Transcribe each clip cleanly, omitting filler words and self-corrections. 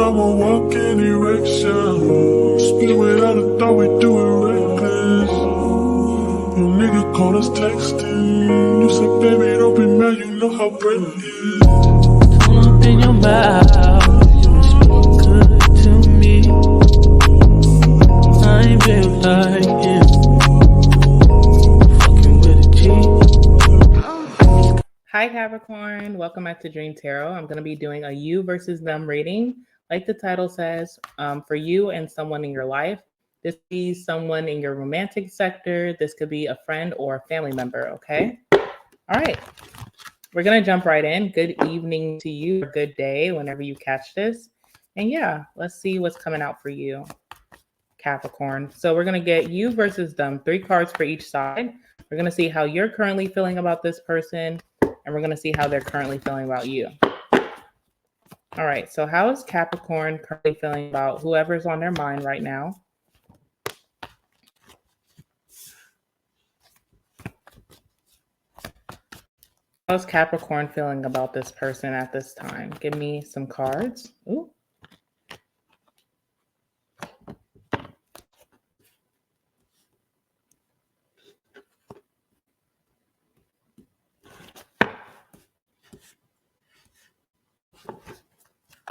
I'm a walking erection. Spit without a thought, we do it reckless. Your nigga called us texting. You said, baby, don't be mad, you know how Brent is. Don't open your mouth, you speak good to me. I ain't built like you, fucking with a G. Hi Capricorn, welcome back to Dream Tarot. I'm going to be doing a you versus them reading. Like the title says, for you and someone in your life. This could be someone in your romantic sector. This could be a friend or a family member, okay? All right, we're going to jump right in. Good evening to you, or good day whenever you catch this. And yeah, let's see what's coming out for you, Capricorn. So we're going to get you versus them, 3 cards for each side. We're going to see how you're currently feeling about this person, and we're going to see how they're currently feeling about you. All right, so how is Capricorn currently feeling about whoever's on their mind right now? How's Capricorn feeling about this person at this time? Give me some cards. Ooh.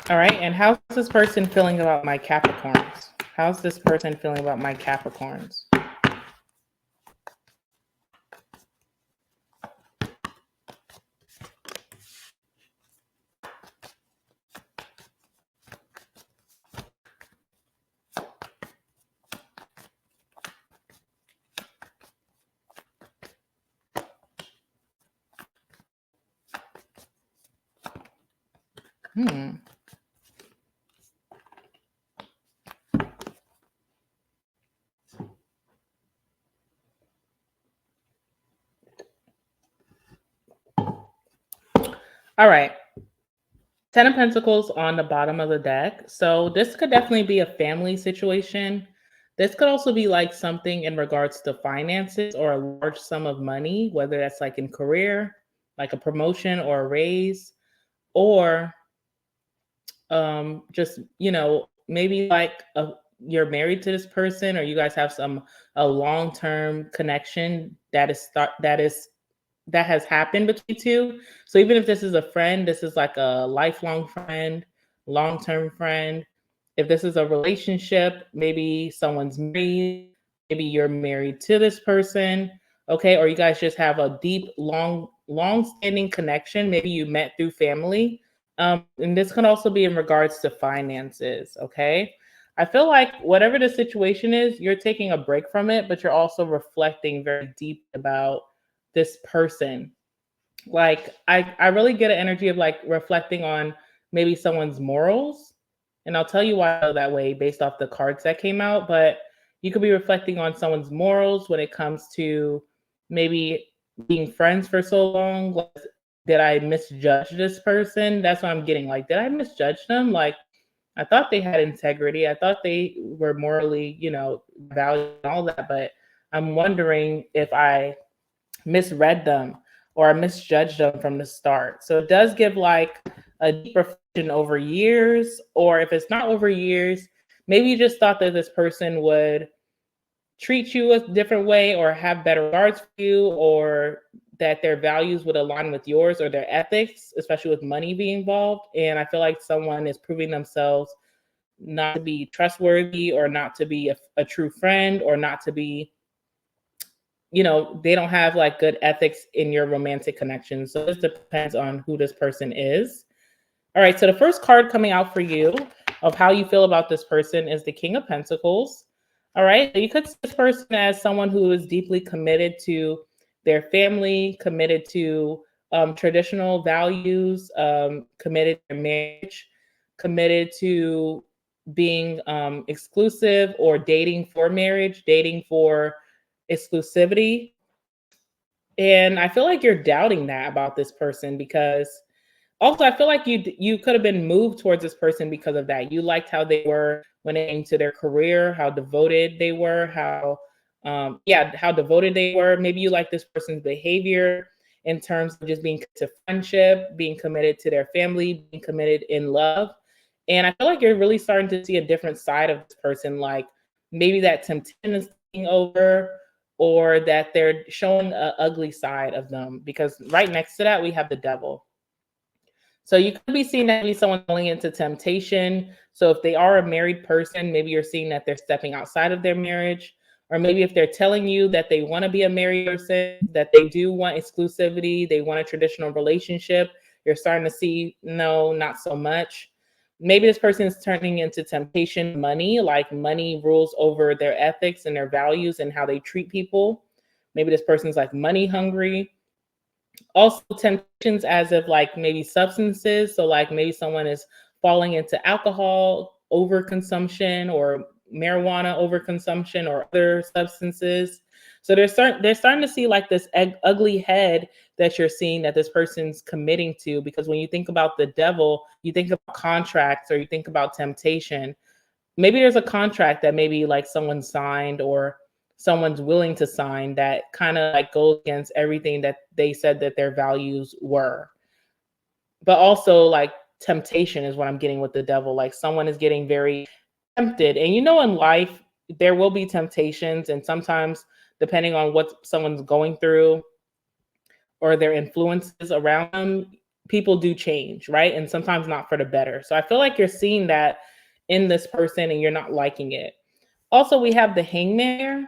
All right, and how's this person feeling about my Capricorns? How's this person feeling about my Capricorns? All right. 10 of Pentacles on the bottom of the deck. So this could definitely be a family situation. This could also be like something in regards to finances or a large sum of money, whether that's like in career, like a promotion or a raise, or just, maybe like you're married to this person, or you guys have a long-term connection that has happened between two. So even if this is a friend, this is like a lifelong friend, long-term friend. If this is a relationship, maybe someone's married, maybe you're married to this person, okay? Or you guys just have a deep, long-standing connection. Maybe you met through family. And this can also be in regards to finances, okay? I feel like whatever the situation is, you're taking a break from it, but you're also reflecting very deep about this person. Like I really get an energy of like reflecting on maybe someone's morals. And I'll tell you why I know that way based off the cards that came out. But you could be reflecting on someone's morals when it comes to maybe being friends for so long. Like, did I misjudge this person? That's what I'm getting. Like, did I misjudge them? Like, I thought they had integrity. I thought they were morally, valued and all that. But I'm wondering if I misread them or I misjudged them from the start. So it does give like a deep reflection over years, or if it's not over years, maybe you just thought that this person would treat you a different way or have better regards for you, or that their values would align with yours or their ethics, especially with money being involved. And I feel like someone is proving themselves not to be trustworthy, or not to be a true friend, or not to be, they don't have like good ethics in your romantic connection. So this depends on who this person is. All right, so the first card coming out for you of how you feel about this person is the King of Pentacles. All right, so you could see this person as someone who is deeply committed to their family, committed to traditional values, committed to marriage, committed to being exclusive, or dating for marriage, dating for exclusivity. And I feel like you're doubting that about this person, because also I feel like you could have been moved towards this person because of that. You liked how they were when it came to their career, how devoted they were, how devoted they were. Maybe you like this person's behavior in terms of just being to friendship, being committed to their family, being committed in love. And I feel like you're really starting to see a different side of this person, like maybe that temptation is taking over, or that they're showing an ugly side of them. Because right next to that, we have the devil. So you could be seeing that maybe someone falling into temptation. So if they are a married person, maybe you're seeing that they're stepping outside of their marriage. Or maybe if they're telling you that they want to be a married person, that they do want exclusivity, they want a traditional relationship, you're starting to see, no, not so much. Maybe this person is turning into temptation money, like money rules over their ethics and their values and how they treat people. Maybe this person's like money hungry. Also temptations as of like maybe substances, so like maybe someone is falling into alcohol overconsumption or marijuana overconsumption or other substances. So they're starting to see like this ugly head that you're seeing that this person's committing to, because when you think about the devil, you think about contracts or you think about temptation. Maybe there's a contract that maybe like someone signed or someone's willing to sign that kind of like goes against everything that they said that their values were. But also like temptation is what I'm getting with the devil. Like someone is getting very tempted. And in life, there will be temptations. And sometimes, depending on what someone's going through or their influences around them, people do change, right? And sometimes not for the better. So I feel like you're seeing that in this person and you're not liking it. Also, we have the hangman.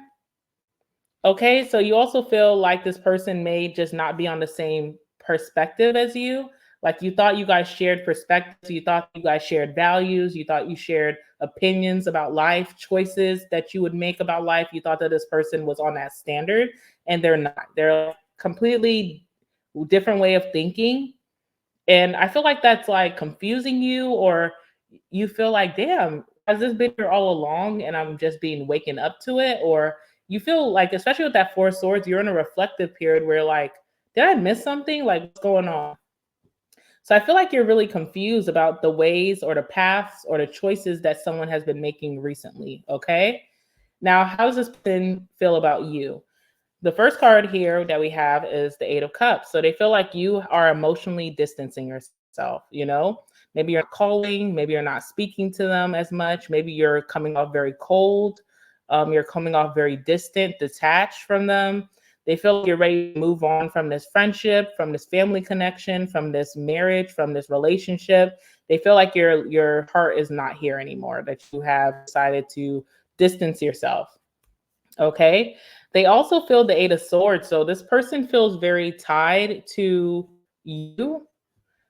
Okay, so you also feel like this person may just not be on the same perspective as you. Like you thought you guys shared perspectives, you thought you guys shared values, you thought you shared opinions about life, choices that you would make about life. You thought that this person was on that standard, and they're not. They're a completely different way of thinking. And I feel like that's like confusing you, or you feel like, damn, has this been here all along and I'm just being waken up to it? Or you feel like, especially with that Four of Swords, you're in a reflective period where like, did I miss something? Like, what's going on? So I feel like you're really confused about the ways or the paths or the choices that someone has been making recently. Okay. Now, how does this person feel about you? The first card here that we have is the Eight of Cups. So they feel like you are emotionally distancing yourself, Maybe you're not calling, maybe you're not speaking to them as much, maybe you're coming off very cold, you're coming off very distant, detached from them. They feel like you're ready to move on from this friendship, from this family connection, from this marriage, from this relationship. They feel like your heart is not here anymore, that you have decided to distance yourself. Okay. They also feel the Eight of Swords. So this person feels very tied to you.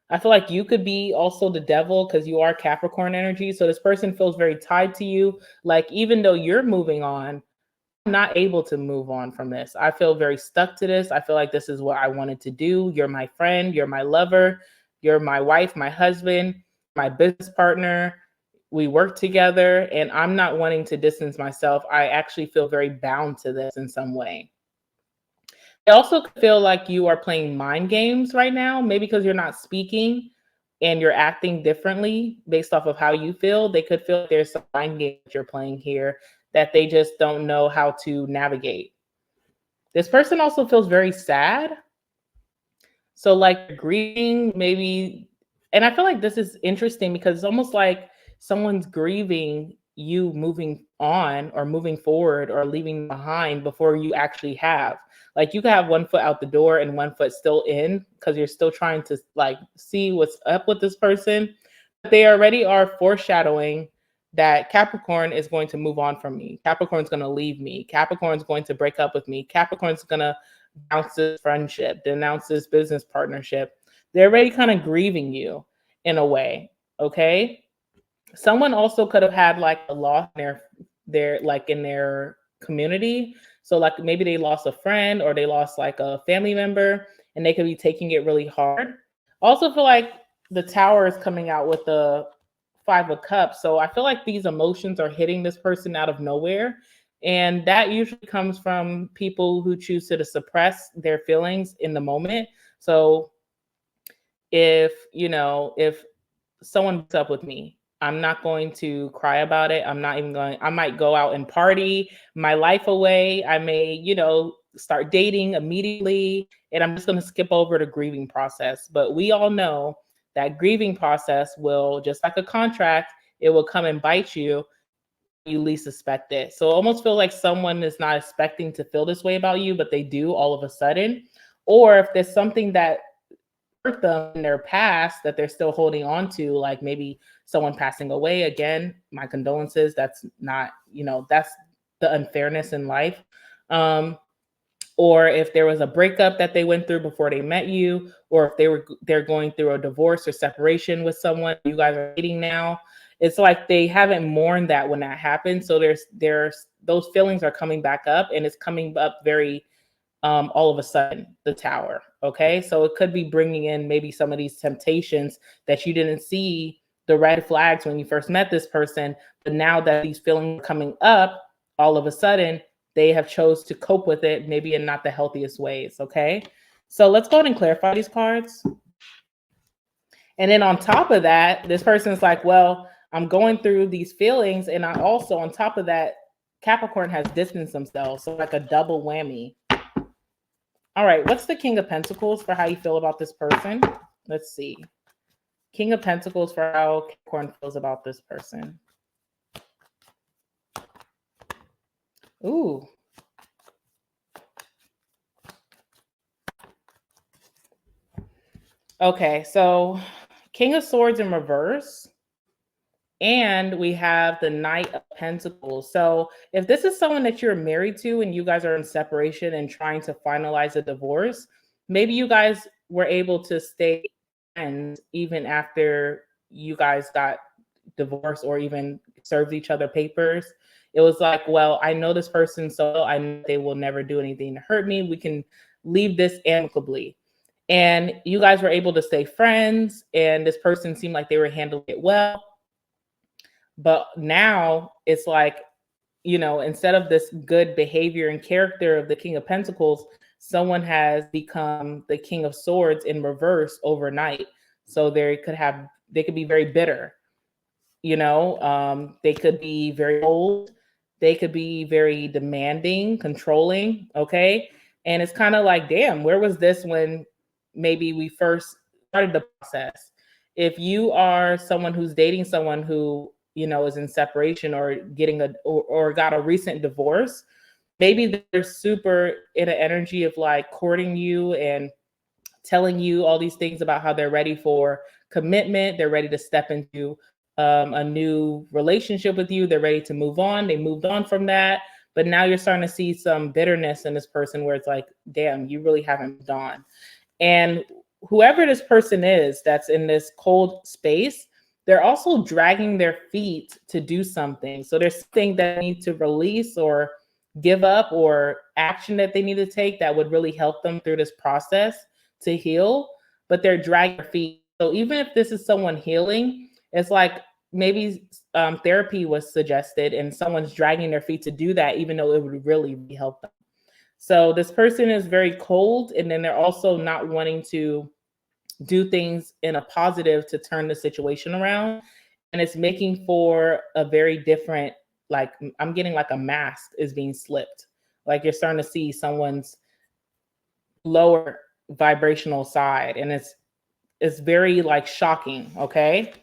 I feel like you could be also the devil because you are Capricorn energy. So this person feels very tied to you. Like, even though you're moving on, I'm not able to move on from this. I feel very stuck to this. I feel like this is what I wanted to do. You're my friend. You're my lover. You're my wife, my husband, my business partner. We work together, and I'm not wanting to distance myself. I actually feel very bound to this in some way. I also feel like you are playing mind games right now, maybe because you're not speaking and you're acting differently based off of how you feel. They could feel like there's some mind game that you're playing here that they just don't know how to navigate. This person also feels very sad. So, like grieving, maybe, and I feel like this is interesting because it's almost like someone's grieving you moving on or moving forward or leaving behind before you actually have. Like you could have one foot out the door and one foot still in because you're still trying to like see what's up with this person. But they already are foreshadowing that Capricorn is going to move on from me. Capricorn's going to leave me. Capricorn's going to break up with me. Capricorn's going to denounce this friendship, denounce this business partnership. They're already kind of grieving you in a way. Okay. Someone also could have had like a loss in their like in their community. So like maybe they lost a friend or they lost like a family member and they could be taking it really hard. Also feel like the Tower is coming out with the Five of Cups. So I feel like these emotions are hitting this person out of nowhere. And that usually comes from people who choose to suppress their feelings in the moment. So if someone breaks up with me, I'm not going to cry about it. I might go out and party my life away. I may, start dating immediately, and I'm just going to skip over the grieving process. But we all know that grieving process will, just like a contract, it will come and bite you. You least suspect it. So it almost feels like someone is not expecting to feel this way about you, but they do all of a sudden. Or if there's something that hurt them in their past that they're still holding on to, like maybe someone passing away. Again, my condolences. That's not, that's the unfairness in life. Or if there was a breakup that they went through before they met you, or if they're going through a divorce or separation with someone you guys are dating now. It's like they haven't mourned that when that happened. So there's those feelings are coming back up, and it's coming up very all of a sudden, the Tower. Okay. So it could be bringing in maybe some of these temptations that you didn't see the red flags when you first met this person. But now that these feelings are coming up, all of a sudden, they have chose to cope with it, maybe in not the healthiest ways. Okay. So let's go ahead and clarify these cards. And then on top of that, this person's like, well, I'm going through these feelings. And I also, on top of that, Capricorn has distanced themselves. So like a double whammy. All right, what's the King of Pentacles for how you feel about this person? Let's see. King of Pentacles for how Capricorn feels about this person. Ooh. Okay, so King of Swords in reverse. And we have the Knight of Pentacles. So if this is someone that you're married to and you guys are in separation and trying to finalize a divorce, maybe you guys were able to stay friends even after you guys got divorced or even served each other papers. It was like, well, I know this person, so I know they will never do anything to hurt me. We can leave this amicably. And you guys were able to stay friends, and this person seemed like they were handling it well. But now it's like, instead of this good behavior and character of the King of Pentacles, someone has become the King of Swords in reverse overnight. So they could be very bitter, they could be very old. They could be very demanding, controlling. Okay. And it's kind of like, damn, where was this when maybe we first started the process? If you are someone who's dating someone who, is in separation or getting or got a recent divorce, maybe they're super in an energy of like courting you and telling you all these things about how they're ready for commitment. They're ready to step into a new relationship with you. They're ready to move on. They moved on from that. But now you're starting to see some bitterness in this person where it's like, damn, you really haven't moved on. And whoever this person is that's in this cold space, they're also dragging their feet to do something. So there's something that they need to release or give up or action that they need to take that would really help them through this process to heal, but they're dragging their feet. So even if this is someone healing, it's like maybe therapy was suggested and someone's dragging their feet to do that, even though it would really help them. So this person is very cold, and then they're also not wanting to do things in a positive to turn the situation around. And it's making for a very different, like, I'm getting like a mask is being slipped. Like you're starting to see someone's lower vibrational side. And it's very like shocking. Okay.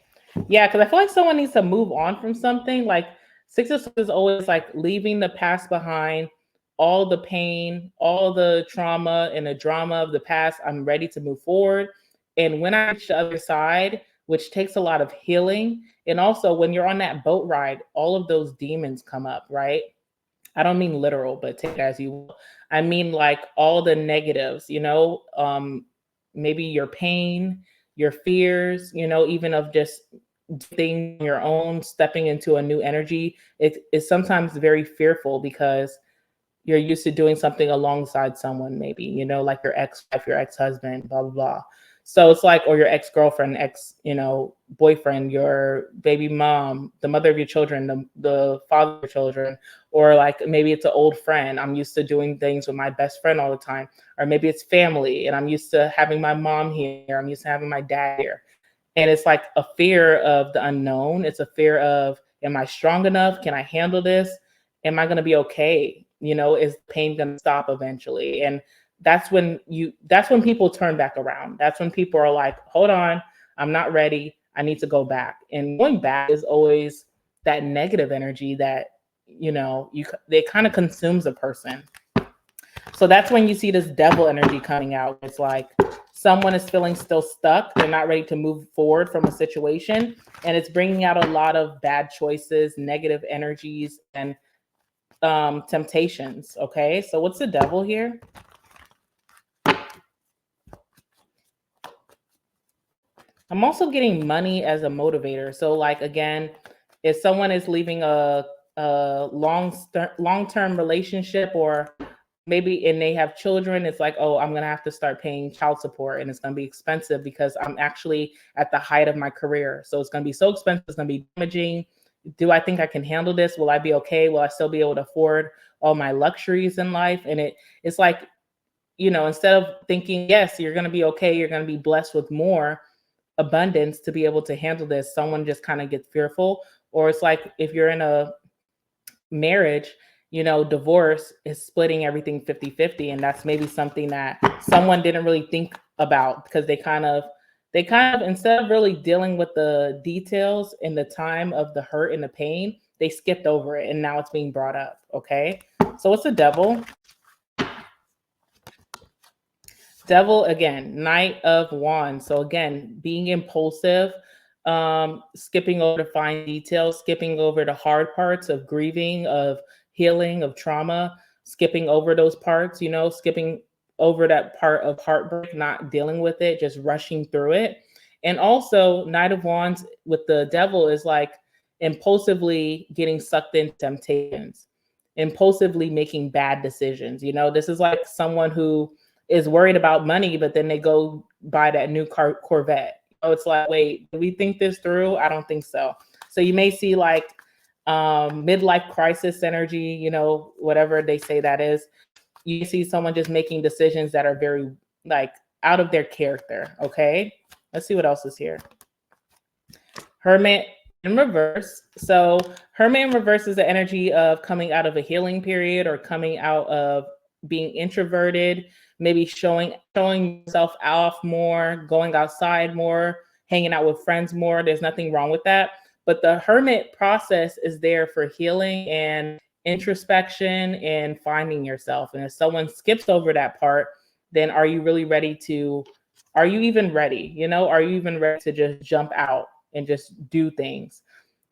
Yeah. Cause I feel like someone needs to move on from something. Like Six of Swords is always like leaving the past behind, all the pain, all the trauma and the drama of the past. I'm ready to move forward. And when I reach the other side, which takes a lot of healing, and also when you're on that boat ride, all of those demons come up, right? I don't mean literal, but take it as you will. I mean like all the negatives, maybe your pain, your fears, even of just things on your own, stepping into a new energy. It is sometimes very fearful because you're used to doing something alongside someone, maybe, like your ex-wife, your ex-husband, blah, blah, blah. So it's like, or your ex-girlfriend, boyfriend, your baby mom, the mother of your children, the father of your children, or like maybe it's an old friend. I'm used to doing things with my best friend all the time. Or maybe it's family and I'm used to having my mom here. I'm used to having my dad here. And it's like a fear of the unknown. It's a fear of, am I strong enough? Can I handle this? Am I going to be okay? Is pain going to stop eventually? And that's when people turn back around. That's when people are like, hold on, I'm not ready. I need to go back. And going back is always that negative energy that, they kind of consumes a person. So that's when you see this devil energy coming out. It's like someone is feeling still stuck. They're not ready to move forward from a situation. And it's bringing out a lot of bad choices, negative energies, and temptations. Okay. So what's the devil here? I'm also getting money as a motivator. So, like, again, if someone is leaving a long-term relationship, or maybe and they have children, it's like, oh, I'm going to have to start paying child support, and it's going to be expensive because I'm actually at the height of my career. So it's going to be so expensive. It's going to be damaging. Do I think I can handle this? Will I be okay? Will I still be able to afford all my luxuries in life? And it's like, instead of thinking, yes, you're going to be okay, you're going to be blessed with more abundance to be able to handle this, someone just kind of gets fearful. Or it's like if you're in a marriage, divorce is splitting everything 50-50, and that's maybe something that someone didn't really think about because they kind of instead of really dealing with the details and the time of the hurt and the pain, they skipped over it, and now it's being brought up. Okay, so what's the devil? Devil, again, Knight of Wands. So again, being impulsive, skipping over the fine details, skipping over the hard parts of grieving, of healing, of trauma, skipping over those parts, skipping over that part of heartbreak, not dealing with it, just rushing through it. And also, Knight of Wands with the devil is like impulsively getting sucked into temptations, impulsively making bad decisions. This is like someone who is worried about money, but then they go buy that new Corvette. It's like, wait, do we think this through? I don't think so. So you may see like midlife crisis energy, whatever they say that is. You see someone just making decisions that are very like out of their character. Okay, let's see what else is here. Hermit in reverse. So Hermit in reverse is the energy of coming out of a healing period or coming out of being introverted, maybe showing yourself off more, going outside more, hanging out with friends more. There's nothing wrong with that. But the hermit process is there for healing and introspection and finding yourself. And if someone skips over that part, then are you really ready to, are you even ready? Are you even ready to just jump out and just do things?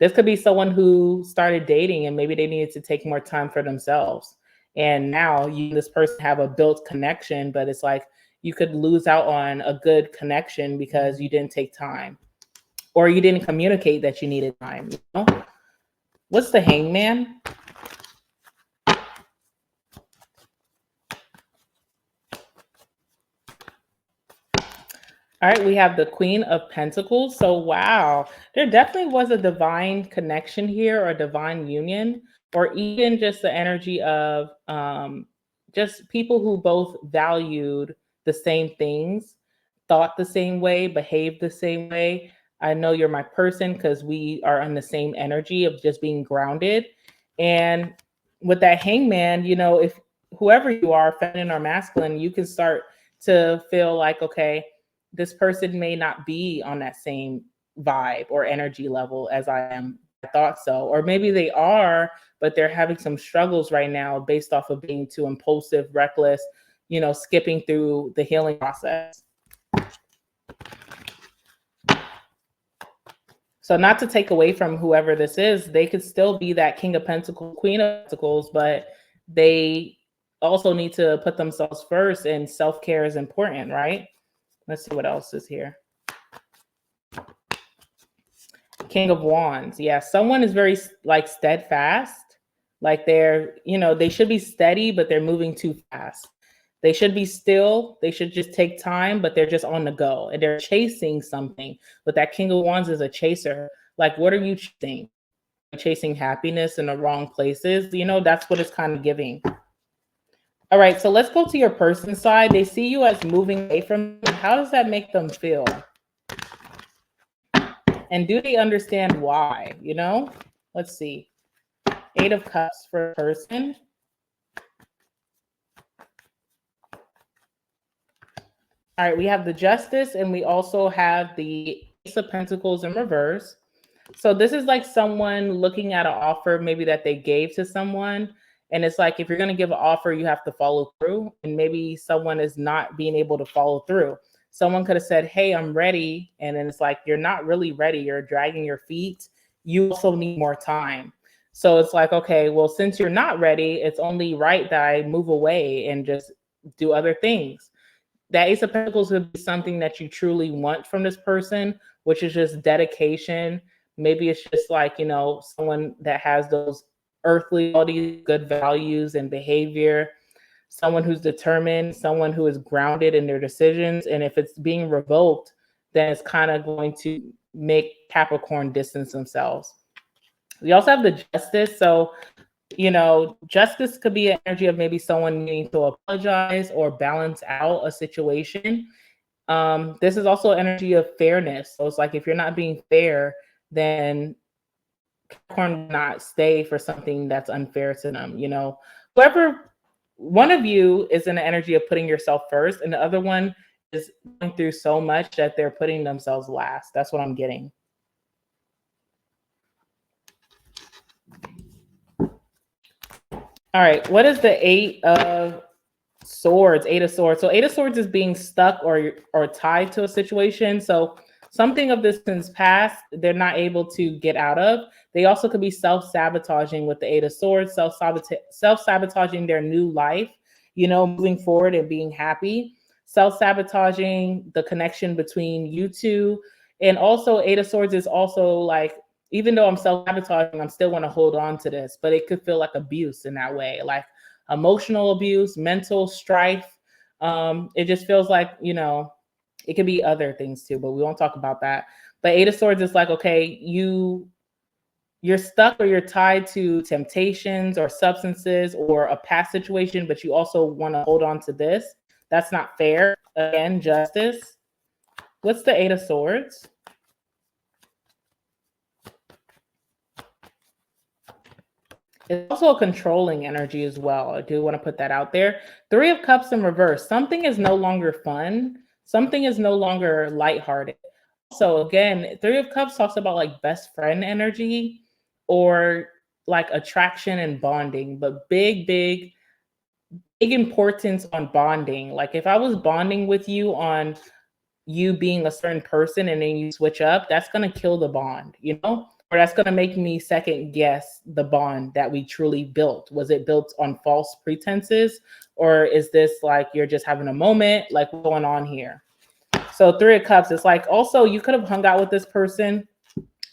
This could be someone who started dating and maybe they needed to take more time for themselves. And now you and this person have a built connection, but it's like you could lose out on a good connection because you didn't take time or you didn't communicate that you needed time. What's the Hangman? All right, we have the Queen of Pentacles. So, wow, there definitely was a divine connection here or a divine union, or even just the energy of just people who both valued the same things, thought the same way, behaved the same way. I know you're my person because we are on the same energy of just being grounded. And with that Hangman, if whoever you are, feminine or masculine, you can start to feel like, okay, this person may not be on that same vibe or energy level as I am. I thought so. Or maybe they are, but they're having some struggles right now based off of being too impulsive, reckless, skipping through the healing process. So not to take away from whoever this is, they could still be that King of Pentacles, Queen of Pentacles, but they also need to put themselves first, and self-care is important, right? Let's see what else is here. King of Wands. Yeah, someone is very like steadfast. Like they should be steady, but they're moving too fast. They should be still. They should just take time, but they're just on the go and they're chasing something. But that King of Wands is a chaser. Like, what are you chasing? Chasing happiness in the wrong places. That's what it's kind of giving. All right, so let's go to your person side. They see you as moving away from them. How does that make them feel? And do they understand why? Let's see. 8 of Cups for a person. All right, we have the Justice and we also have the Ace of Pentacles in reverse. So this is like someone looking at an offer maybe that they gave to someone. And it's like, if you're going to give an offer, you have to follow through. And maybe someone is not being able to follow through. Someone could have said, hey, I'm ready. And then it's like, you're not really ready. You're dragging your feet. You also need more time. So it's like, okay, well, since you're not ready, it's only right that I move away and just do other things. That Ace of Pentacles would be something that you truly want from this person, which is just dedication. Maybe it's just like, you know, someone that has those earthly qualities, good values and behavior, someone who's determined, someone who is grounded in their decisions. And if it's being revoked, then it's kind of going to make Capricorn distance themselves. We also have the Justice. So, you know, justice could be an energy of maybe someone needing to apologize or balance out a situation. This is also energy of fairness. So it's like, if you're not being fair, then Capricorn will not stay for something that's unfair to them. You know, whoever, one of you is in the energy of putting yourself first, and the other one is going through so much that they're putting themselves last. That's what I'm getting. All right, what is the Eight of Swords? Eight of Swords. So Eight of Swords is being stuck or tied to a situation. So something of this since past, they're not able to get out of. They also could be self-sabotaging with the Eight of Swords, self-sabotaging their new life, you know, moving forward and being happy, self-sabotaging the connection between you two. And also Eight of Swords is also like, even though I'm self-sabotaging, I'm still want to hold on to this, but it could feel like abuse in that way, like emotional abuse, mental strife. It just feels like, you know, it could be other things too, but we won't talk about that. But Eight of Swords is like, okay, you're stuck or you're tied to temptations or substances or a past situation, but you also want to hold on to this. That's not fair. Again, Justice. What's the Eight of Swords? It's also a controlling energy as well. I do want to put that out there. Three of Cups in reverse. Something is no longer fun. Something is no longer lighthearted. So again, Three of Cups talks about like best friend energy or like attraction and bonding, but big importance on bonding. Like if I was bonding with you on you being a certain person and then you switch up, that's going to kill the bond, you know? Or that's going to make me second guess the bond that we truly built. Was it built on false pretenses? Or is this like you're just having a moment? Like, what's going on here? So Three of Cups, it's like also you could have hung out with this person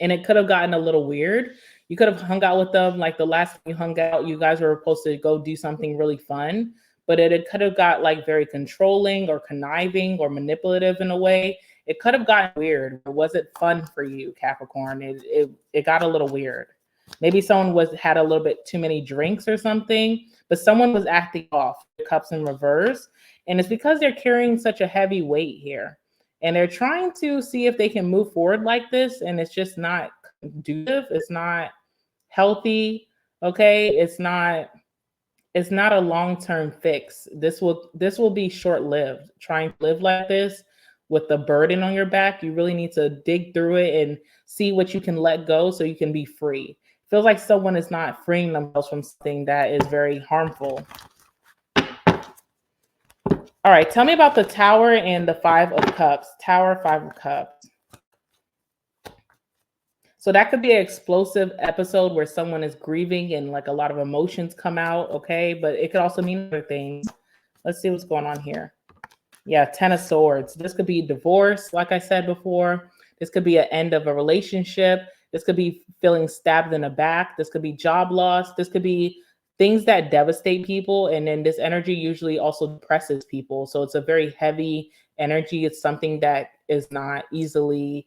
and it could have gotten a little weird. You could have hung out with them like the last time you hung out, you guys were supposed to go do something really fun, but it could have got like very controlling or conniving or manipulative in a way. It could have gotten weird. It wasn't fun for you, Capricorn. It got a little weird. Maybe someone had a little bit too many drinks or something, but someone was acting off. The Cups in reverse. And it's because they're carrying such a heavy weight here. And they're trying to see if they can move forward like this. And it's just not conducive. It's not healthy. Okay. It's not a long-term fix. This will be short-lived. Trying to live like this with the burden on your back, you really need to dig through it and see what you can let go so you can be free. Feels like someone is not freeing themselves from something that is very harmful. All right, tell me about the Tower and the Five of Cups. Tower, Five of Cups. So that could be an explosive episode where someone is grieving and like a lot of emotions come out, okay? But it could also mean other things. Let's see what's going on here. Yeah, Ten of Swords. This could be divorce, like I said before. This could be an end of a relationship. This could be feeling stabbed in the back. This could be job loss. This could be things that devastate people. And then this energy usually also depresses people. So it's a very heavy energy. It's something that is not easily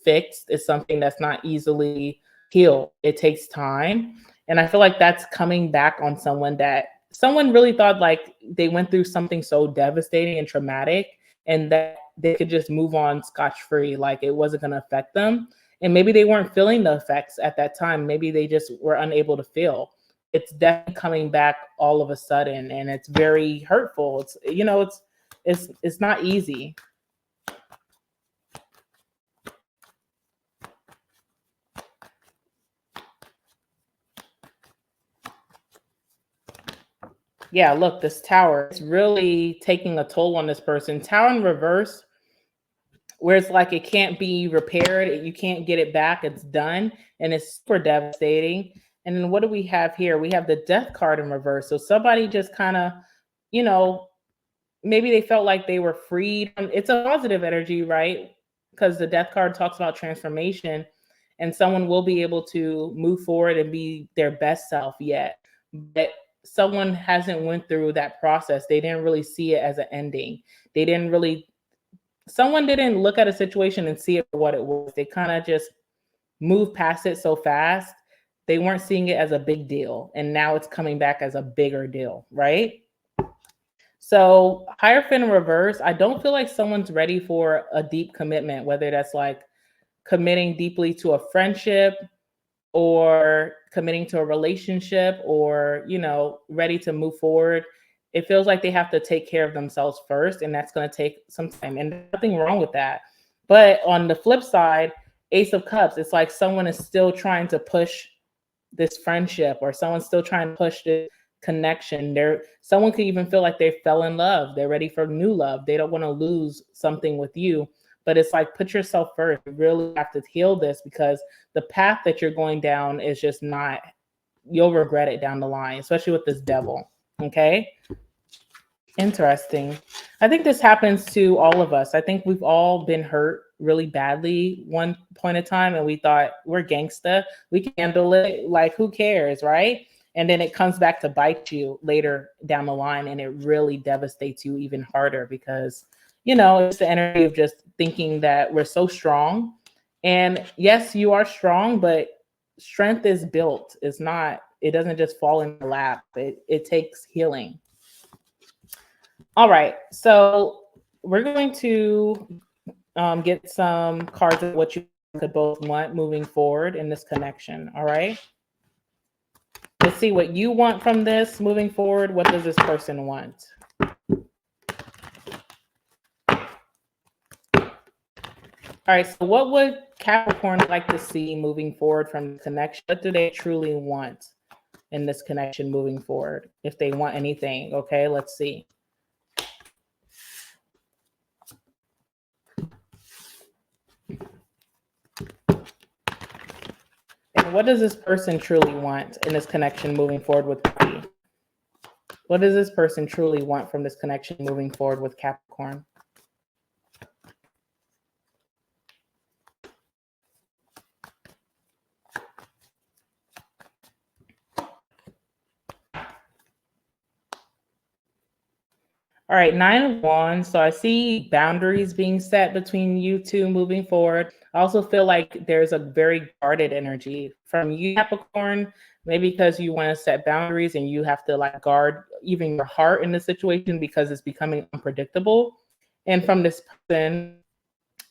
fixed. It's something that's not easily healed. It takes time. And I feel like that's coming back on someone that someone really thought like they went through something so devastating and traumatic and that they could just move on scotch-free, like it wasn't going to affect them. And maybe they weren't feeling the effects at that time. Maybe they just were unable to feel. It's definitely coming back all of a sudden, and it's very hurtful. It's, you know, it's not easy. Yeah, look, this tower, it's really taking a toll on this person. Tower in reverse, where it's like it can't be repaired, you can't get it back, it's done, and it's super devastating. And then what do we have here? We have the death card in reverse. So somebody just kind of, you know, maybe they felt like they were freed. It's a positive energy, right? Because the death card talks about transformation, and someone will be able to move forward and be their best self yet. But someone hasn't went through that process. They didn't really see it as an ending. They didn't really, someone didn't look at a situation and see it for what it was. They kind of just moved past it so fast. They weren't seeing it as a big deal. And now it's coming back as a bigger deal, right? So Hierophant in reverse, I don't feel like someone's ready for a deep commitment, whether that's like committing deeply to a friendship or committing to a relationship or, you know, ready to move forward. It feels like they have to take care of themselves first, and that's going to take some time. And there's nothing wrong with that. But on the flip side, Ace of Cups, it's like someone is still trying to push this friendship, or someone's still trying to push this connection. Someone could even feel like they fell in love. They're ready for new love. They don't want to lose something with you. But it's like, put yourself first. You really have to heal this, because the path that you're going down is just not, you'll regret it down the line, especially with this devil. Okay. Interesting. I think this happens to all of us. I think we've all been hurt really badly one point in time, and we thought we're gangsta. We can handle it. Like, who cares, right? And then it comes back to bite you later down the line, and it really devastates you even harder, because, you know, it's the energy of just thinking that we're so strong. And yes, you are strong, but strength is built. It's not, it doesn't just fall in your lap. It takes healing. All right, so we're going to get some cards of what you could both want moving forward in this connection. All right, let's see what you want from this moving forward. What does this person want? All right, so what would Capricorn like to see moving forward from the connection? What do they truly want in this connection moving forward? If they want anything, okay, let's see. And what does this person truly want in this connection moving forward with Capricorn? What does this person truly want from this connection moving forward with Capricorn? All right, 9 of Wands. So I see boundaries being set between you two moving forward. I also feel like there's a very guarded energy from you, Capricorn, maybe because you want to set boundaries and you have to like guard even your heart in the situation because it's becoming unpredictable. And from this person,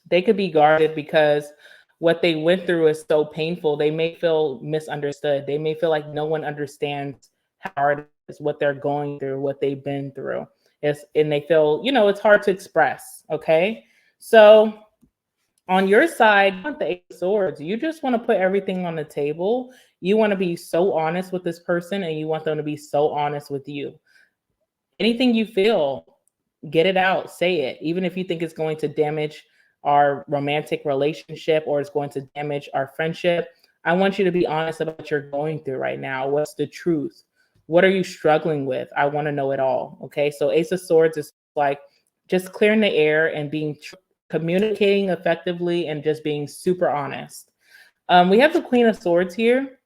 they could be guarded because what they went through is so painful. They may feel misunderstood. They may feel like no one understands how hard it is, what they're going through, what they've been through. And they feel, you know, it's hard to express. Okay. So on your side, you want the Eight of Swords. You just want to put everything on the table. You want to be so honest with this person, and you want them to be so honest with you. Anything you feel, get it out, say it, even if you think it's going to damage our romantic relationship or it's going to damage our friendship. I want you to be honest about what you're going through right now. What's the truth? What are you struggling with? I want to know it all. Okay. So Ace of Swords is like just clearing the air and communicating effectively and just being super honest. We have the Queen of Swords here.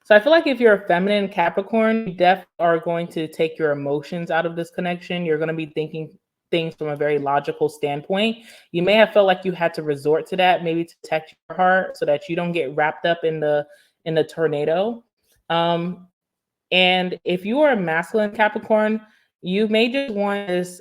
So I feel like if you're a feminine Capricorn, you definitely are going to take your emotions out of this connection. You're going to be thinking things from a very logical standpoint. You may have felt like you had to resort to that, maybe to protect your heart so that you don't get wrapped up in the tornado. And if you are a masculine Capricorn, you may just want this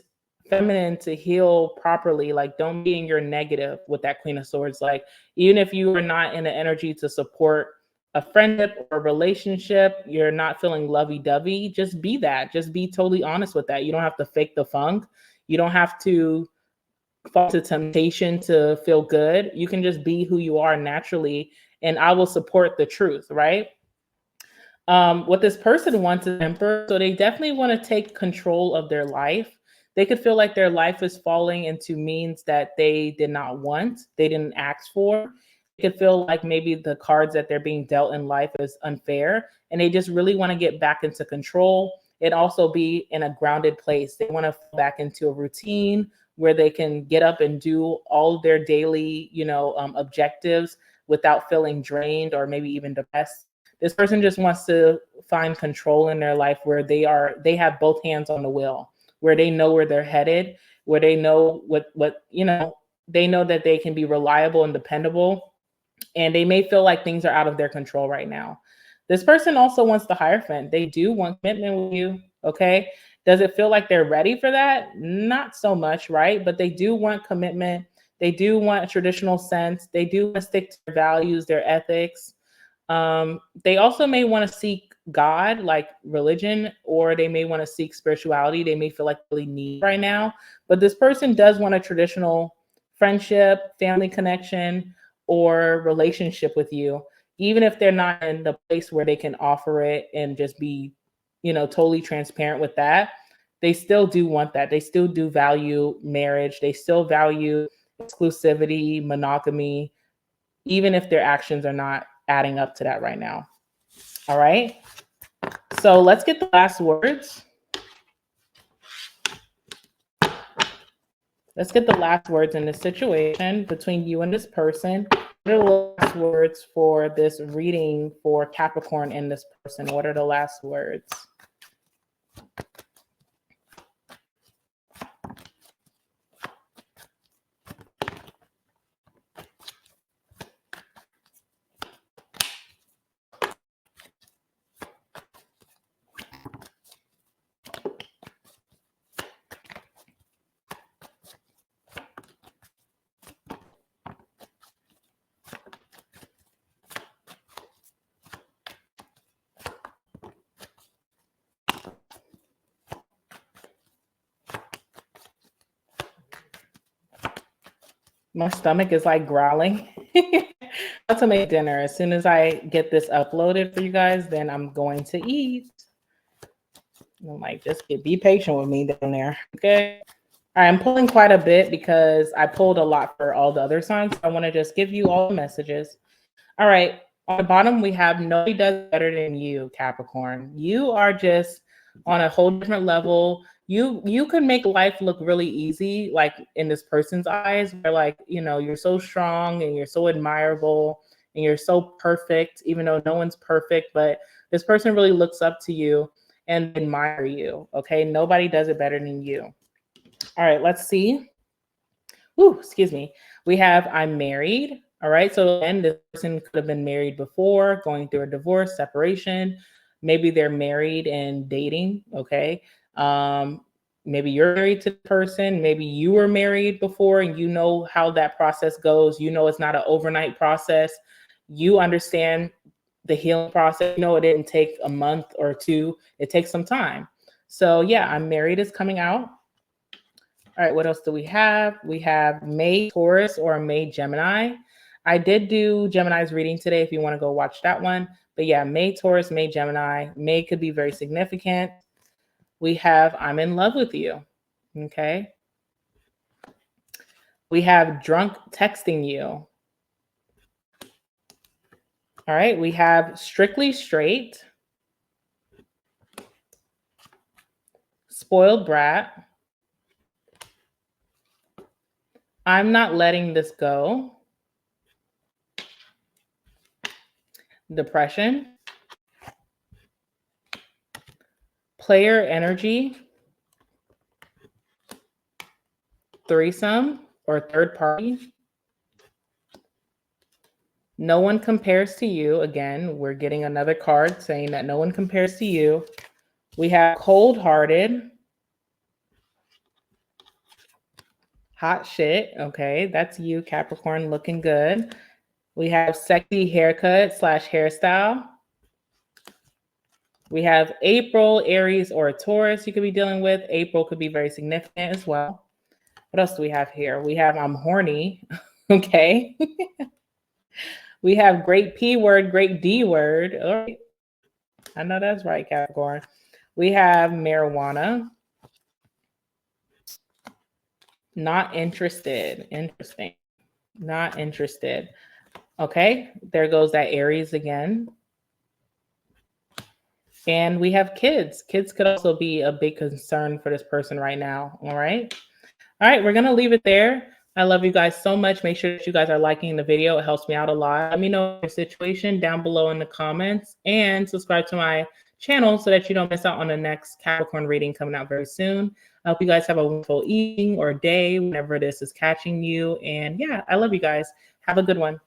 feminine to heal properly. Like, don't be in your negative with that Queen of Swords. Like, even if you are not in the energy to support a friendship or a relationship, you're not feeling lovey-dovey, just be that. Just be totally honest with that. You don't have to fake the funk. You don't have to fall to temptation to feel good. You can just be who you are naturally, and I will support the truth, right? What this person wants is temper. So they definitely want to take control of their life. They could feel like their life is falling into means that they did not want, they didn't ask for. They could feel like maybe the cards that they're being dealt in life is unfair, and they just really want to get back into control. It also be in a grounded place. They want to fall back into a routine where they can get up and do all of their daily, objectives without feeling drained or maybe even depressed. This person just wants to find control in their life where they have both hands on the wheel, where they know where they're headed, where they know they know that they can be reliable and dependable, and they may feel like things are out of their control right now. This person also wants the Hierophant. They do want commitment with you, okay? Does it feel like they're ready for that? Not so much, right? But they do want commitment. They do want a traditional sense. They do want to stick to their values, their ethics. They also may want to seek God, like religion, or they may want to seek spirituality. They may feel like they really need right now. But this person does want a traditional friendship, family connection, or relationship with you, even if they're not in the place where they can offer it and just be, totally transparent with that. They still do want that. They still do value marriage. They still value exclusivity, monogamy, even if their actions are not adding up to that right now. All right. So let's get the last words. Let's get the last words in this situation between you and this person. What are the last words for this reading for Capricorn and this person? What are the last words? My stomach is like growling. About to make dinner. As soon as I get this uploaded for you guys, then I'm going to eat. I'm like, be patient with me down there. Okay. All right, I'm pulling quite a bit because I pulled a lot for all the other signs. I want to just give you all the messages. All right. On the bottom, we have nobody does better than you, Capricorn. You are just on a whole different level. You can make life look really easy, like in this person's eyes, where like, you're so strong and you're so admirable and you're so perfect, even though no one's perfect, but this person really looks up to you and admire you. Okay. Nobody does it better than you. All right, let's see. Ooh, excuse me. We have I'm married. All right. So again, this person could have been married before, going through a divorce, separation. Maybe they're married and dating. Okay. Maybe you're married to the person. Maybe you were married before and you know how that process goes. You know it's not an overnight process. You understand the healing process. You know it didn't take a month or two. It takes some time. So yeah, I'm married is coming out. All right, what else do we have? We have May Taurus or May Gemini. I did do Gemini's reading today if you want to go watch that one. But yeah, May Taurus, May Gemini. May could be very significant. We have I'm in love with you. Okay. We have drunk texting you. All right, we have strictly straight, spoiled brat, I'm not letting this go, depression, player energy, threesome or third party, no one compares to you. Again, we're getting another card saying that no one compares to you. We have cold-hearted, hot shit. Okay, that's you, Capricorn, looking good. We have sexy haircut / hairstyle. We have April, Aries, or a Taurus you could be dealing with. April could be very significant as well. What else do we have here? We have I'm horny. Okay. We have great P word, great D word. All right. I know that's right, Capricorn. We have marijuana. Not interested. Interesting. Not interested. Okay, there goes that Aries again. And we have kids. Kids could also be a big concern for this person right now. All right. All right, we're going to leave it there. I love you guys so much. Make sure that you guys are liking the video. It helps me out a lot. Let me know your situation down below in the comments and subscribe to my channel so that you don't miss out on the next Capricorn reading coming out very soon. I hope you guys have a wonderful evening or day, whenever this is catching you. And yeah, I love you guys. Have a good one.